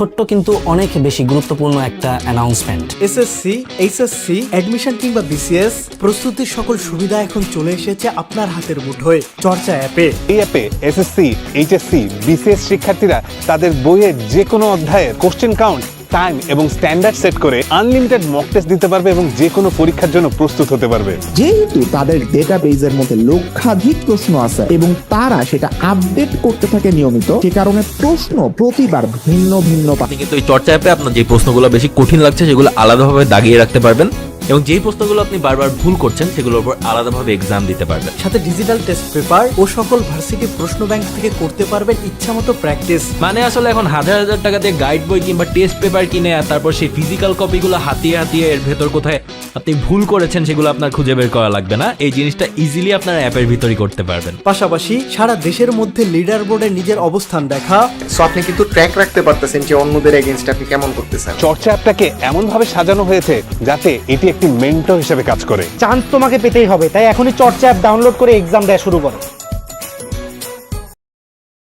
ছোট্ট কিন্তু অনেক বেশি গুরুত্বপূর্ণ একটা অ্যানাউন্সমেন্ট। এসএসসি, এইচএসসি, অ্যাডমিশন কিংবা বিসিএস প্রস্তুতির সকল সুবিধা এখন চলে এসেছে আপনার হাতের মুঠোয় চর্চা অ্যাপে। এই অ্যাপে এসএসসি, এইচএসসি, বিসিএস শিক্ষার্থীরা তাদের বইয়ের যে কোনো অধ্যায়ের কোশ্চেন কাউন্ট, টাইম এবং স্ট্যান্ডার্ড সেট করে আনলিমিটেড মক টেস্ট দিতে পারবে এবং যে কোনো পরীক্ষার জন্য প্রস্তুত হতে পারবে। যেহেতু তাদের ডেটাবেজের মধ্যে লক্ষাধিক প্রশ্ন আছে এবং তারা সেটা আপডেট করতে থাকে নিয়মিত, সে কারণে প্রশ্ন প্রতিবার ভিন্ন ভিন্ন আপনি কিন্তু এই চর্চা অ্যাপে আপনার যে প্রশ্নগুলো বেশি কঠিন লাগছে সেগুলো আলাদাভাবে দাগিয়ে রাখতে পারবেন এবং যেই প্রশ্নগুলো আপনি বারবার ভুল করছেন সেগুলোর উপর আলাদাভাবে এক্সাম দিতে পারবেন। সাথে ডিজিটাল টেস্ট পেপার ও সকল ভার্সিটি প্রশ্ন ব্যাংক থেকে করতে পারবেন ইচ্ছামতো প্র্যাকটিস। মানে আসলে এখন হাজার হাজার টাকা দিয়ে গাইড বই কিংবা টেস্ট পেপার কিনে আর তারপর সেই ফিজিক্যাল কপিগুলো হাতিয়ে হাতিয়ে এর ভেতর কোথায় আপনি ভুল করেছেন সেগুলো আপনার খুঁজে বের করা লাগবে না। এই জিনিসটা ইজিলি আপনার অ্যাপের ভিতরই করতে পারবেন। পাশাপাশি সারা দেশের মধ্যে লিডার বোর্ডে নিজের অবস্থান দেখা। সো আপনি কিন্তু ট্র্যাক রাখতে পারতেছেন যে অন্যদের এগেইনস্ট আপনি কেমন করতেছেন। চর্চা অ্যাপটাকে এমনভাবে সাজানো হয়েছে যাতে এটি একটি মেন্টর হিসেবে কাজ করে। চান্স তোমাকে পেতেই হবে, তাই এখনই চর্চা অ্যাপ ডাউনলোড করে এক্সাম দেওয়া শুরু করো।